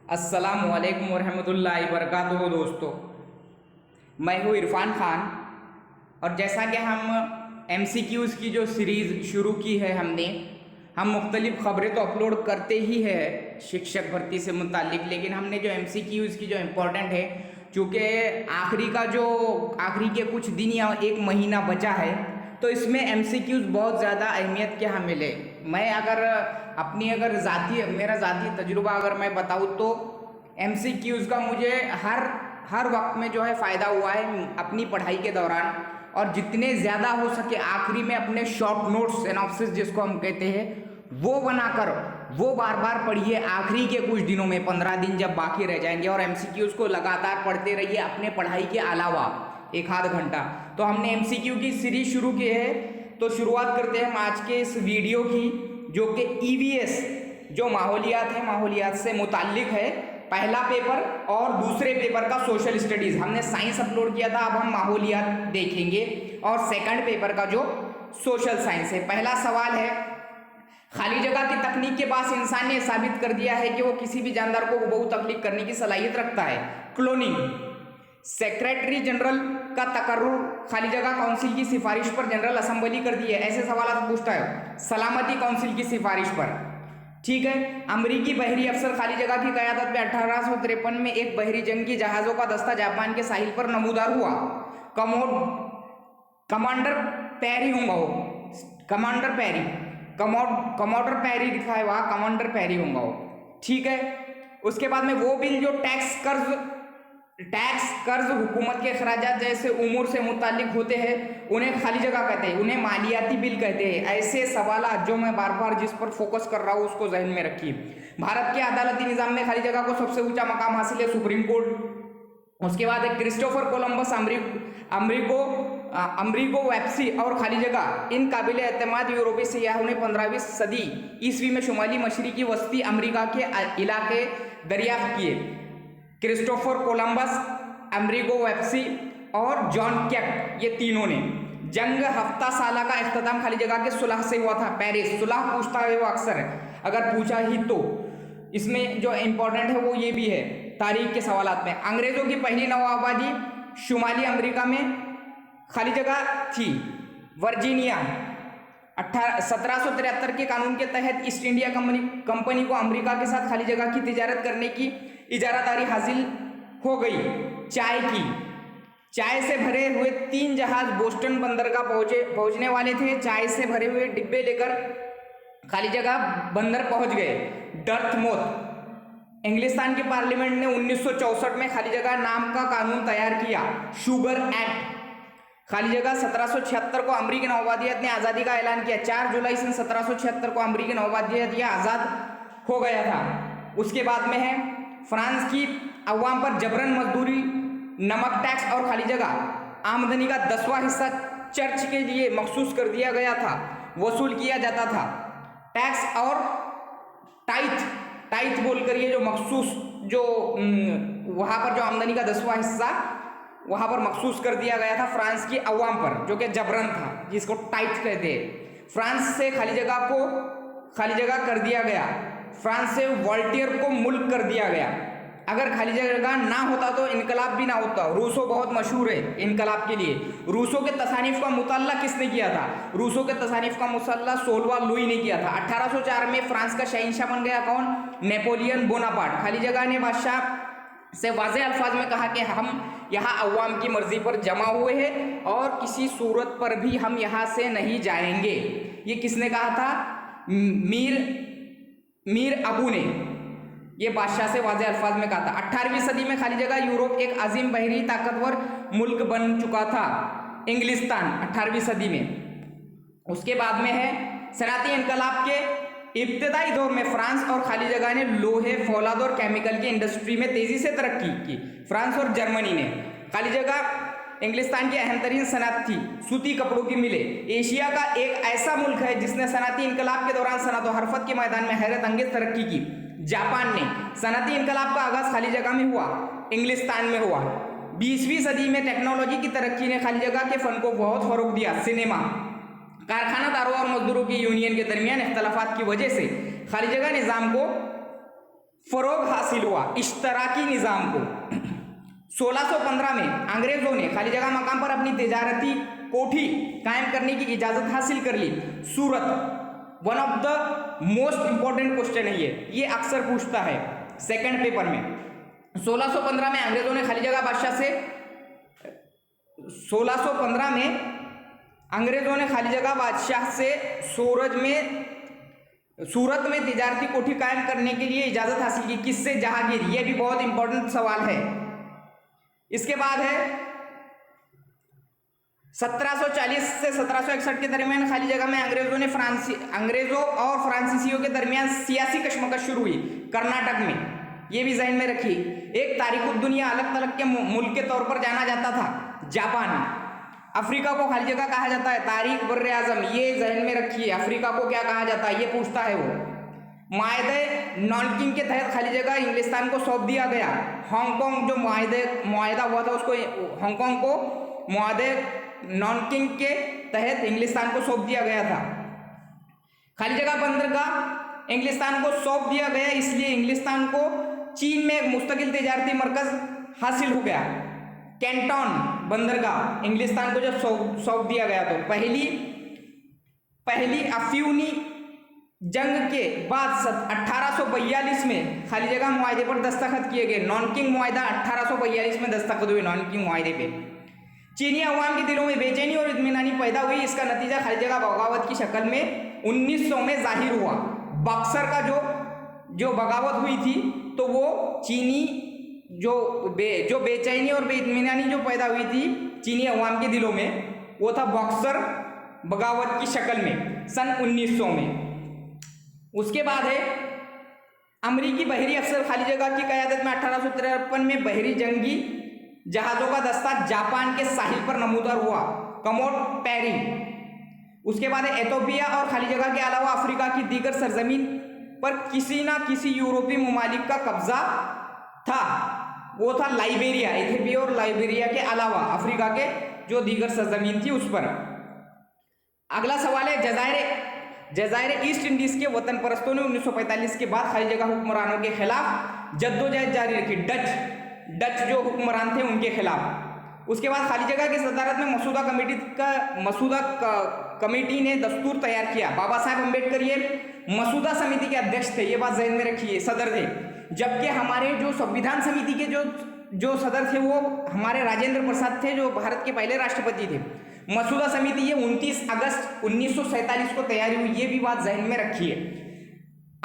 अस्सलामु अलैकुम वरहमतुल्लाहि वबरकातुहू। दोस्तों, मैं हूँ इरफान खान और जैसा कि हम MCQs की जो सीरीज़ शुरू की है हम मुख्तलिफ़ ख़बरें तो अपलोड करते ही है शिक्षक भर्ती से मुतालिक, लेकिन हमने जो MCQs की जो इम्पोर्टेंट है, चूँकि आखिरी के कुछ दिन या एक महीना बचा है, तो इसमें MCQs बहुत ज़्यादा अहमियत के हामिल है। मैं मेरा ज़ाती तजुर्बा अगर मैं बताऊँ तो MCQs का मुझे हर वक्त में जो है फ़ायदा हुआ है अपनी पढ़ाई के दौरान, और जितने ज़्यादा हो सके आखिरी में अपने शॉर्ट नोट्स सिनॉप्सिस जिसको हम कहते हैं वो बनाकर वो बार बार पढ़िए। आखिरी के कुछ दिनों में 15 दिन जब बाकी रह जाएंगे, और MCQs को लगातार पढ़ते रहिए अपने पढ़ाई के अलावा एक आध घंटा। तो हमने MCQ की सीरीज शुरू की है, तो शुरुआत करते हैं हम आज के इस वीडियो की, जो कि EVS जो माहौलियात है, माहौलियात से मुताल्लिक है। पहला पेपर और दूसरे पेपर का सोशल स्टडीज़, हमने साइंस अपलोड किया था, अब हम माहौलियात देखेंगे, और सेकंड पेपर का जो सोशल साइंस है। पहला सवाल है, खाली जगह की तकनीक के पास इंसान ने साबित कर दिया है कि वो किसी भी जानदार को हुबहू तख्लीक करने की सलाहियत रखता है। क्लोनिंग। सेक्रेटरी जनरल का तकर्रुर खाली जगह काउंसिल की सिफारिश पर जनरल असेंबली कर दी है। ऐसे सवाल पूछता है सलामती काउंसिल की सिफारिश पर। ठीक है। अमरीकी बहरी अफसर खाली जगह की क़यादत में 1853 में एक बहरी जंगी जहाज़ों का दस्ता जापान के साहिल पर नमूदार हुआ। कमांडर पैरी होंगे वो, कमांडर पैरी लिखा है वहाँ, कमांडर पैरी होंगे वो। ठीक है। उसके बाद में वो बिल जो टैक्स कर्ज हुकूमत के खराजात जैसे उमूर से मुतालिक होते हैं उन्हें खाली जगह कहते हैं, उन्हें मालियाती बिल कहते हैं। ऐसे सवाल जो मैं बार बार जिस पर फोकस कर रहा हूँ उसको जहन में रखिए। भारत के अदालती निज़ाम में खाली जगह को सबसे ऊंचा मकाम हासिल है, सुप्रीम कोर्ट। उसके बाद है क्रिस्टोफर कोलंबस, अमरीगो वेप्सी और खाली जगह। इन काबिल एतमाद यूरोपीय सयाहों ने 15वीं सदी ईस्वी में शुमाली मशरकी वस्ती अमरीका के इलाके दरियाफ्त किए। क्रिस्टोफर कोलंबस, अमरीगो वेप्सी और जॉन केप, ये तीनों ने। जंग हफ्ता साला का इख्तिताम खाली जगह के सुलह से हुआ था, पेरिस। सुलह पूछता है वो अक्सर, अगर पूछा ही तो। इसमें जो इम्पोर्टेंट है वो ये भी है तारीख के सवालात में। अंग्रेजों की पहली नवाबादी शुमाली अमेरिका में खाली जगह थी, वर्जीनिया। 1773 के कानून के तहत ईस्ट इंडिया कंपनी को अमेरिका के साथ खाली जगह की तिजारत करने की इजारादारी हासिल हो गई। चाय से भरे हुए 3 जहाज बोस्टन बंदरगाह पहुंचने वाले थे। चाय से भरे हुए डिब्बे लेकर खाली जगह बंदर पहुंच गए। डर्थमोथ। इंग्लिस्तान की पार्लियामेंट ने 1964 में खाली जगह नाम का कानून तैयार किया, शुगर एक्ट। खाली जगह 1776 को अमरीकी नौवादियत ने आज़ादी का ऐलान किया। 4 जुलाई सन 1776 को अमरीकी नौवादियत यह आज़ाद हो गया था। उसके बाद में है फ्रांस की अवाम पर जबरन मजदूरी, नमक टैक्स और खाली जगह आमदनी का 10वां हिस्सा चर्च के लिए मखसूस कर दिया गया था, वसूल किया जाता था। टैक्स और टाइथ बोलकर ये जो मखसूस जो वहाँ पर जो आमदनी का 10वां हिस्सा वहाँ पर मखसूस कर दिया गया था फ्रांस की अवाम पर, जो कि जबरन था, जिसको टाइथ कहते हैं। फ्रांस से खाली जगह कर दिया गया। फ्रांस से वॉल्टियर को मुल्क कर दिया गया। अगर खाली जगह ना होता तो इनकलाब भी ना होता। रूसो बहुत मशहूर है इनकलाब के लिए। रूसो के तसानीफ का मुताल्ला किसने किया था? रूसो के तसानीफ का मुताल्ला 16वां लुई ने किया था। 1804 में फ्रांस का शहंशाह बन गया कौन? Napoleon Bonaparte. खाली जगह ने बादशाह से वाज़ेह अल्फाज में कहा कि हम यहाँ अवाम की मर्जी पर जमा हुए हैं और किसी सूरत पर भी हम यहाँ से नहीं जाएंगे। ये किसने कहा था? मीर अबू ने ये बादशाह से वाज़ेह अल्फाज में कहा था। 18वीं सदी में खाली जगह यूरोप एक अजीम बहरी ताकतवर मुल्क बन चुका था, इंग्लिस्तान, 18वीं सदी में। उसके बाद में है सनअती इनकलाब के इब्तदाई दौर में फ्रांस और खाली जगह ने लोहे, फौलाद और केमिकल की इंडस्ट्री में तेजी से तरक्की की। फ्रांस और जर्मनी ने। खाली जगह इंग्लिस्तान की अहम तरीन सनअत थी, सूती कपड़ों की मिलें। एशिया का एक ऐसा मुल्क है जिसने सनअती इनकलाब के दौरान सनअत और हरफत के मैदान में हैरत अंगेज तरक्की की, जापान ने। सनअती इनकलाब का आगाज खाली जगह में हुआ, इंग्लिस्तान में हुआ। 20वीं सदी में टेक्नोलॉजी की तरक्की ने खाली जगह के फन को बहुत फरोग दिया। सिनेमा, कारखानादारों और मजदूरों की यूनियन के दरमियान इख्तलाफात की वजह से खाली जगह निज़ाम को फरोग हासिल हुआ इश्तराकी निज़ाम को। 1615 में अंग्रेजों ने खाली जगह मकाम पर अपनी तिजारती कोठी कायम करने की इजाजत हासिल कर ली। सूरत, one of the most important question है ये अक्सर पूछता है सेकंड पेपर में। 1615 में अंग्रेजों ने खाली जगह बादशाह से 1615 में अंग्रेजों ने खाली जगह बादशाह से सूरत में तिजारती कोठी कायम करने के लिए इजाजत हासिल की। किससे? जहांगीर। ये भी बहुत इंपॉर्टेंट सवाल है। इसके बाद है 1740 से 1761 के दरमियान खाली जगह में अंग्रेजों और फ्रांसीसियों के दरमियान सियासी कशमकश शुरू हुई कर्नाटक में। ये भी ज़हन में रखिए। एक तारीखुद्दुनिया अलग थलग के मुल्क के तौर पर जाना जाता था, जापान। अफ्रीका को खाली जगह कहा जाता है तारीख बर्रे आजम। ये ज़हन में रखिए, अफ्रीका को क्या कहा जाता है, ये पूछता है वो। मायदे नॉनकिंग के तहत खाली जगह इंग्लिस्तान को सौंप दिया गया। हांगकांग जो मुआहदा हुआ था उसको, हांगकांग को मुआहदे नॉनकिंग के तहत इंग्लिस्तान को सौंप दिया गया था। खाली जगह बंदरगाह इंग्लिस्तान को सौंप दिया गया, इसलिए इंग्लिस्तान को चीन में एक मुस्तकिल तिजारती मरकज हासिल हो गया। कैंटोन बंदरगाह इंग्लिस्तान को जब सौंप दिया गया तो पहली अफ्यूनी जंग के बाद 1842 में खाली जगह मुआहदे पर दस्तखत किए गए। नॉनकिंग मुआहदा 1842 में दस्तखत हुए नॉनकिंग मुआहदे पे। चीनी अवाम के दिलों में बेचैनी और इत्मीनानी पैदा हुई। इसका नतीजा खाली जगह बगावत की शक्ल में 1900 में जाहिर हुआ। बक्सर का जो बगावत हुई थी तो वो चीनी जो बेचैनी और बेइत्मीनानी जो पैदा हुई थी चीनी अवाम के दिलों में, वो था बक्सर बगावत की शक्ल में सन 1900 में। उसके बाद है अमरीकी बहरी अफसर खाली जगह की क़यादत में 1853 में बहरी जंगी जहाज़ों का दस्ता जापान के साहिल पर नमूदार हुआ, कमोड पैरी। उसके बाद एथोपिया और खाली जगह के अलावा अफ्रीका की दीगर सरजमीन पर किसी ना किसी यूरोपीय ममालिक का कब्जा था, वो था लाइबेरिया। इथियोपिया और लाइबेरिया के अलावा अफ्रीका के जो दीगर सरजमीन थी उस पर। अगला सवाल है जजायर ईस्ट इंडीज के वतन परस्तों ने 1945 के बाद खाली जगह हुक्मरानों के खिलाफ जद्दोजहद जारी रखी। डच जो हुक्मरान थे उनके खिलाफ। उसके बाद खाली जगह की सदारत में मसूदा कमेटी ने दस्तूर तैयार किया। बाबा साहेब अम्बेडकर ये मसूदा समिति के अध्यक्ष थे, ये बात ज़हन में रखिए, सदर थे। जबकि हमारे जो संविधान समिति के जो सदर थे वो हमारे राजेंद्र प्रसाद थे, जो भारत के पहले राष्ट्रपति थे। मसूदा समिति ये 29 अगस्त 1947 को तैयार हुई, ये भी बात जहन में रखिए।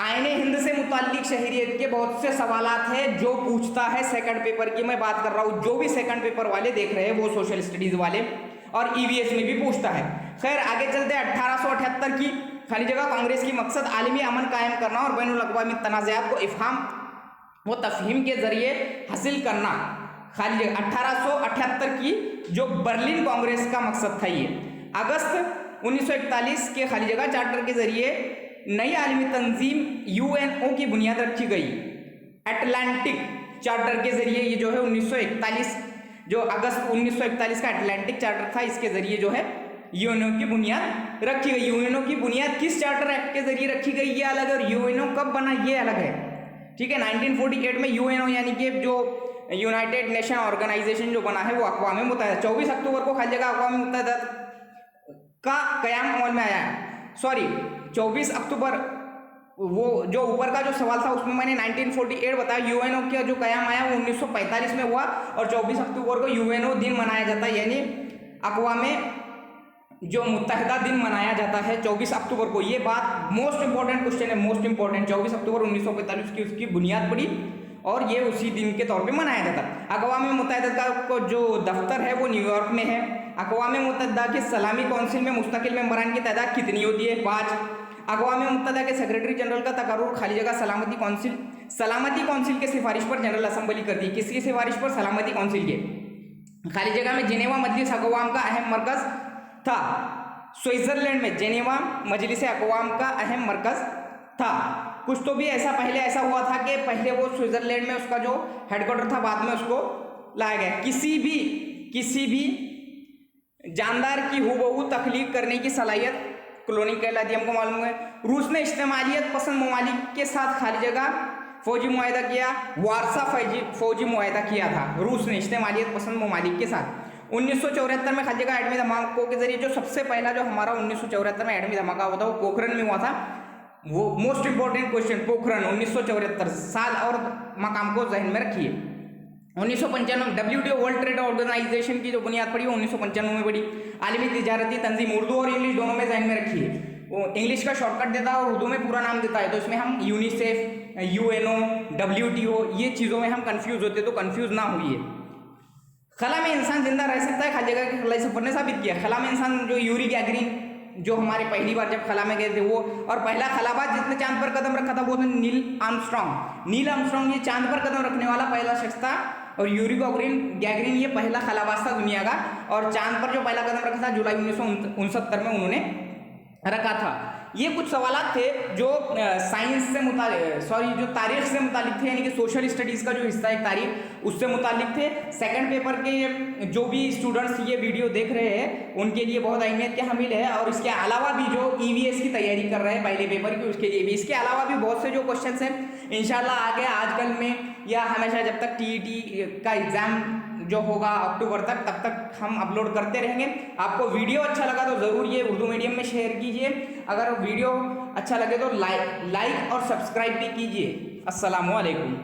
आईने हिंद से मुताल्लिक शहरियत के बहुत से सवालात हैं जो पूछता है सेकंड पेपर की मैं बात कर रहा हूँ। जो भी सेकंड पेपर वाले देख रहे हैं वो सोशल स्टडीज वाले और ईवीएस में भी पूछता है। खैर आगे चलते 1878 की खाली जगह कांग्रेस की मकसद आलमी अमन कायम करना और बैनुल अक़वामी तनाज़ात को इफ़हाम व तफ़हीम के जरिए हासिल करना। खाली जगह 1878 की जो बर्लिन कांग्रेस का मकसद था। ये अगस्त 1941 के खाली जगह चार्टर के जरिए नई आलमी तंजीम यूएनओ की बुनियाद रखी गई। अटलांटिक चार्टर के जरिए ये जो है 1941 जो अगस्त 1941 का अटलांटिक चार्टर था, इसके जरिए जो है यूएनओ की बुनियाद रखी गई। यूएनओ की बुनियाद किस चार्टर एक्ट के जरिए रखी गई ये अलग है और यूएनओ कब बना ये अलग है। ठीक है, 1948 में यूएनओ यानी कि जो यूनाइटेड नेशन ऑर्गेनाइजेशन जो बना है वो अक़वाम मुत्तहिदा 24 अक्टूबर को खाली जगह अक़वाम मुत्तहिदा का क़याम अमल में आया। 24 अक्टूबर वो जो ऊपर का जो सवाल था उसमें मैंने 1948 बताया। यूएनओ का जो क़याम आया वो 1945 में हुआ और 24 अक्टूबर को यूएनओ दिन मनाया जाता है, यानी अक़वाम जो मुत्तहिदा दिन मनाया जाता है 24 अक्टूबर को। ये बात मोस्ट इंपॉर्टेंट क्वेश्चन है, मोस्ट इंपॉर्टेंट। 24 अक्टूबर 1945 की उसकी बुनियाद पड़ी और ये उसी दिन के तौर पे मनाया जाता है। अक़वाम मुत्तहिदा का जो दफ्तर है वो न्यूयॉर्क में है। अक़वाम मुत्तहिदा की सलामी कौंसिल में मुस्तकिल मेंबरान की तादाद कितनी होती है? 5। अक़वाम मुत्तहिदा के सेक्रेटरी जनरल का तकर्रुर खाली जगह सलामती कौंसिल के सिफारिश पर जनरल असम्बली करती है। किसकी सिफारिश पर? सलामती कौंसिल के। खाली जगह में जिनेवा मजलिस अक़वाम का अहम मरकज़ था। स्विट्ज़रलैंड में जिनेवा मजलिस अक़वाम का अहम मरकज़ था। कुछ तो भी ऐसा पहले ऐसा हुआ था कि पहले वो स्विट्ज़रलैंड में उसका जो हेडक्वार्टर था, बाद में उसको लाया गया। किसी भी जानदार की हुबहू तख्लीक करने की सलाहियत क्लोनिंग कहलाती है, हमको मालूम है। रूस ने इस्तेमालियत पसंद ममालिक के साथ खाली जगह फौजी मुआहदा किया, वारसा फौजी मुआहदा किया था रूस ने इस्तेमालियत पसंद ममालिक के साथ। 1974 में हर जगह एटमी धमाकों के जरिए जो सबसे पहला जो हमारा 1974 में एटमी धमाका हुआ था वो पोखरण में हुआ था। वो मोस्ट इंपॉर्टेंट क्वेश्चन, पोखरण 1974 साल और मकाम को जहन में रखिए। 1995 WTO वर्ल्ड ट्रेड ऑर्गेनाइजेशन की जो बुनियाद पड़ी वो 1995 में पड़ी। आलमी तिजारती तंजीम, उर्दू और इंग्लिश दोनों में जहन में रखिए। वो इंग्लिश का शॉर्टकट देता है और उर्दू में पूरा नाम देता है, तो इसमें हम यूनिसेफ, UNO, WTO ये चीज़ों में हम कंफ्यूज होते, तो कंफ्यूज ना होइए। खला में इंसान जिंदा रह सकता है, हर जगह के खलाई सफर ने साबित किया। खला में इंसान जो यूरी गैगरिन जो हमारे पहली बार जब खला में गए थे वो, और पहला खलाबाज जिसने चांद पर कदम रखा था वो था नील आर्मस्ट्रॉन्ग। नील आर्मस्ट्रॉन्ग ये चांद पर कदम रखने वाला पहला शख्स था, और यूरी गैगरिन ये पहला खलाबाज था दुनिया का, और चांद पर जो पहला कदम रखा था जुलाई 1969 में उन्होंने रखा था। ये कुछ सवालात थे जो साइंस से जो तारीख से मुतालिक थे, यानी कि सोशल स्टडीज़ का जो हिस्सा है तारीख उससे मुतालिक थे। सेकंड पेपर के जो भी स्टूडेंट्स ये वीडियो देख रहे हैं उनके लिए बहुत अहमियत के हामिल है, और इसके अलावा भी जो EVS की तैयारी कर रहे हैं पहले पेपर की उसके लिए भी, इसके अलावा भी बहुत से जो क्वेश्चन हैं इंशाल्लाह आगे आजकल में या हमेशा जब तक TET का एग्ज़ाम जो होगा अक्टूबर तक, तब तक हम अपलोड करते रहेंगे। आपको वीडियो अच्छा लगा तो ज़रूर ये उर्दू मीडियम में शेयर कीजिए। अगर वीडियो अच्छा लगे तो लाइक और सब्सक्राइब भी कीजिए। अस्सलामु अलैकुम।